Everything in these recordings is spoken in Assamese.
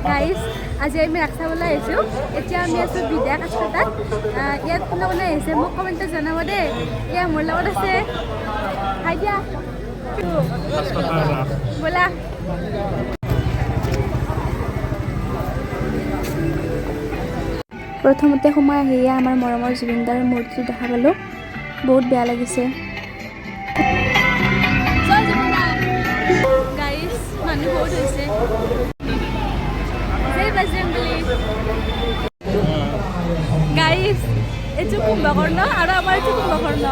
গাইজ আজি আমি ৰাখ চাবলৈ আহিছোঁ এতিয়া আমি আছোঁ বিদ্যা কাছটাত ইয়াত কোনে কোনে আহিছে মোক কমেণ্টত জনাব দেই এয়া মোৰ লগত আছে হাই দিয়া ব'লা প্ৰথমতে সোমাই আহিয়ে আমাৰ মৰমৰ জুবিনদাৰ মূৰ্তিটো দেখা পালোঁ বহুত বেয়া লাগিছে গাইজ মানুহ বহুত হৈছে গাইজ এইটো কুম্ভকৰ্ণ আৰু আমাৰ এইটো কুম্ভকৰ্ণ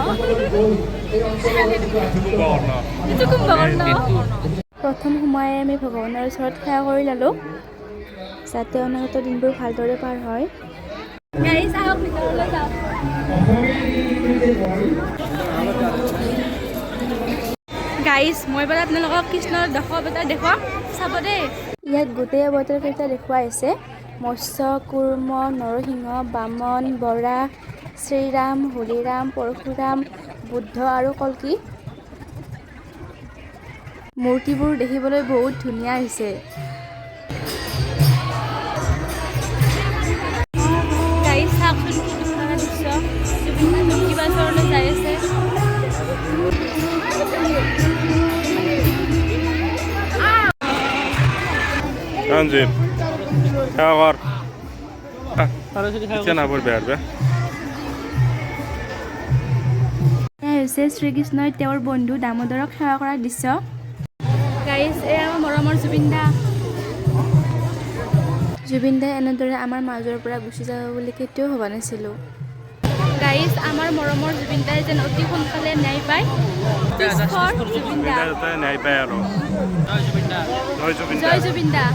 প্ৰথম সোমাই আমি ভগৱানৰ ওচৰত সেৱা কৰি ল'লোঁ যাতে অনাগত দিনবোৰ ভালদৰে পাৰ হয় গাইজ আহক ভিতৰলৈ যাওঁ গাইজ মই বাৰু আপোনালোকক কৃষ্ণৰ দশাৱতাৰ দেখুৱাম চাব দেই ইয়াত গোটেই অৱতাৰকেইটা দেখুওৱা হৈছে মৎস্য কুৰ্ম নৰসিংহ বামন বৰাহ শ্ৰীৰাম হৰিৰাম পৰশুৰাম বুদ্ধ আৰু কল্কি মূৰ্তিবোৰ দেখিবলৈ বহুত ধুনীয়া হৈছে গাইজ চাওকচোন কি ধুনীয়া দৃশ্য কিবা ওচৰলৈ যাই আছে Anjir, kabar. Kita nabur biar be. হৈছে শ্ৰীকৃষ্ণই তেওঁৰ বন্ধু দামোদৰক সেৱা কৰাৰ দৃশ্য গাইজ এয়া আমাৰ মৰমৰ জুবিনদাই এনেদৰে আমাৰ মাজৰ পৰা গুচি যাব বুলি কেতিয়াও ভবা নাছিলোঁ গাইজ আমাৰ মৰমৰ জুবিনদাই যেন অতি সোনকালে ন্যায় পায় ন্যায় পায় আৰু জয় জুবিনদা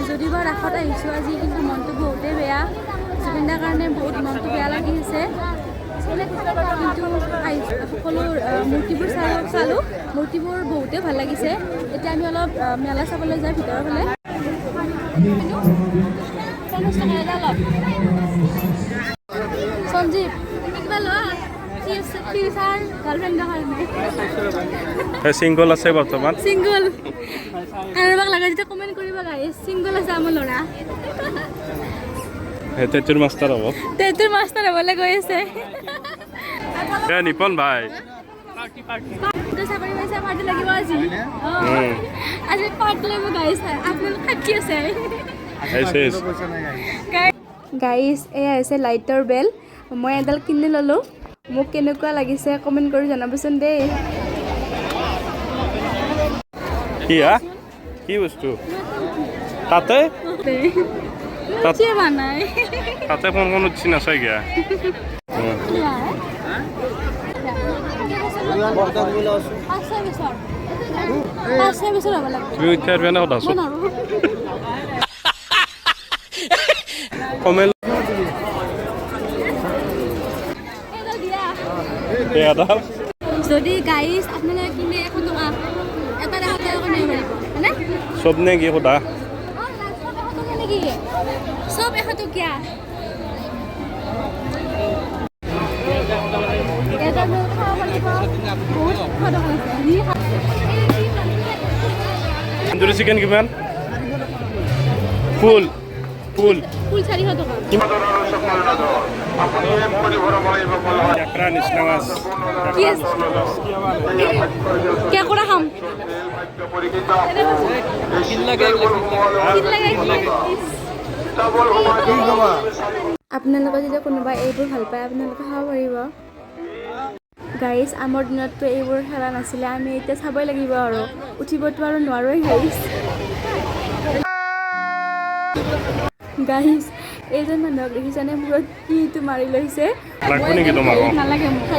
যদিও ৰাসত আহিছোঁ আজি কিন্তু মনটো বহুতেই বেয়া জুবিনদাৰ কাৰণে বহুত মনটো বেয়া লাগি আছে কিন্তু সকলো মূৰ্তিবোৰ চালোঁ মূৰ্তিবোৰ বহুতেই ভাল লাগিছে এতিয়া আমি অলপ মেলা চাবলৈ যাওঁ ভিতৰৰ ফালে সঞ্জীৱ কিবা লোৱা চিংগল আছে বৰ্তমান চিংগল কাৰোবাক লাগে যেতিয়া কমেণ্ট কৰিবা গাইজ চিংগল আছে আমাৰ ল'ৰা তেতুৰ মাষ্টাৰ হ'ব হ'বলৈ গৈ আছে নিপন ভাই চাকৰি পাইছে পাৰ্টি লাগিব আজি আজি পাৰ্টি লাগিব গাইজ আপোনালোক সাক্ষী আছে গাইজ এয়া হৈছে লাইটৰ বেল মই এডাল কিনি ল'লোঁ মোক কেনেকুৱা লাগিছে কমেণ্ট কৰি জনাবচোন দেই কি বস্তু তাতে তাতে কোন উঠছি নাচাই গিয়া কমেল যদি গাইজ আপোনালোকে কিনে 100 টকা এটা দেখা নিব পাৰিব হয়নে চব নে কি সোধা সব 100 টকীয়া তন্দুৰী চিকেন কিমান ফুল 400 টকা একৰা নিচিনা মাছ কেঁকুৰা খাম আপোনালোকে যদি কোনোবা এইবোৰ ভাল পায় আপোনালোকে খাব পাৰিব গাইজ আমাৰ দিনততো এইবোৰ খেলা নাছিলে আমি এতিয়া চাবই লাগিব আৰু উঠিবতো আৰু নোৱাৰোৱেই গাইজ এইজন মানুহক দেখিছানে মূৰত কিটো মাৰি লৈছে নালাগে মোক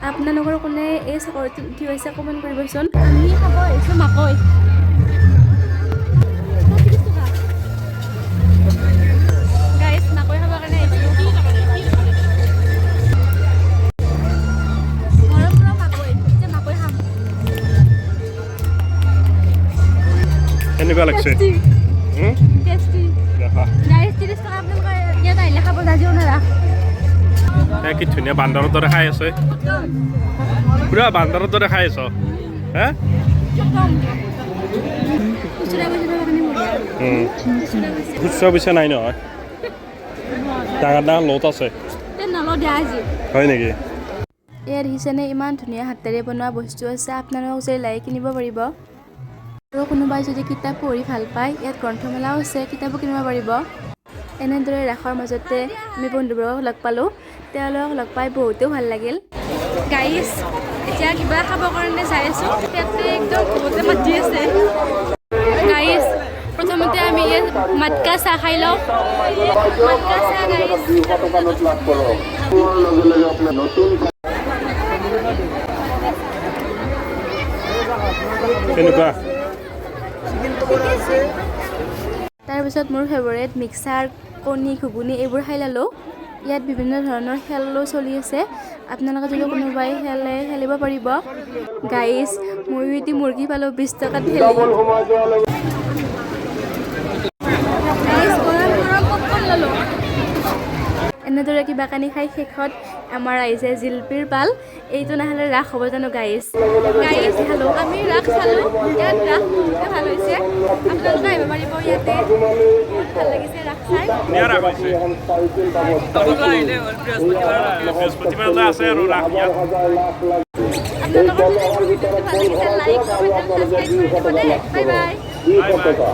আপোনালোকৰ কোনে এই চাকৰিটোত উঠি পাইছে কমেণ্ট কৰিবচোন আমি খাব আহিছোঁ মাকৈ গাইজ মাকৈ খাবৰ কাৰণে আহিছোঁ ঘৰৰ পৰা মাকৈ এতিয়া মাকৈ খাম কেনেকুৱা লাগছে টেষ্টি গাইজ 30 টকা আপোনালোকে ইয়াত আহিলে খাব যাজিও নাৰাখ কি ধুনীয়া বান্দৰৰ দৰে খাই আছে পুৰা বান্দৰৰ দৰে খাই আছ হে খুচুৰা পইচা থকা কাৰণে বঢ়িয়া খুচুৰা পইচা খুচুৰা পইচা নাই নহয় ডাঙৰ ডাঙৰ লোট আছে তে নলওঁ দিয়া আজি হয় নেকি ইয়াত দেখিছেনে ইমান ধুনীয়া হাতেৰে বনোৱা বস্তু আছে আপোনালোকক যদি লাগে কিনিব পাৰিব আৰু কোনোবাই যদি কিতাপ পঢ়ি ভাল পায় ইয়াত গ্ৰন্থমেলাও আছে কিতাপো কিনিব পাৰিব এনেদৰে ৰাসৰ মাজতে আমি বন্ধুবোৰক লগ পালোঁ তেওঁলোকক লগ পাই বহুতেও ভাল লাগিল গাইজ এতিয়া কিবা খাবৰ কাৰণে যাই আছোঁ ইয়াতে একদম বহুতে মাতি আছে গাইজ প্ৰথমতে আমি ইয়াত মাতকা চাহ খাই লওঁ মাতকা চাহ গাইজ কেনেকুৱা তাৰপিছত মোৰ ফেভৰেট মিক্সাৰ কণী ঘুগুনি এইবোৰ খাই ল'লোঁ ইয়াত বিভিন্ন ধৰণৰ খেলো চলি আছে আপোনালোকে যদি কোনোবাই খেলিব পাৰিব গাইজ ময়ো এটি মুৰ্গী পালোঁ 20 টকাত ঠেলি এনেদৰে কিবা কানি খাই শেষত আমাৰ আহিছে জিলপিৰ পাল এইটো নহ'লে ৰাস হ'ব জানো গাইজ খালোঁ আমি ৰাস চালোঁ ইয়াত ৰাস বহুতে ভাল হৈছে আপোনালোকে আহিব পাৰিব ইয়াতে বহুত ভাল লাগিছে ৰাস চাই বৃহস্পতিবাৰলৈ আছে আৰু ৰাস ইয়াত আপোনালোকৰ যদি মোৰ ভিডিঅ'টো ভাল লাগিছে লাইক কমেণ্ট আৰু ছাবস্ক্ৰাইব কৰি দিব দেই বাই বাই বাই বাই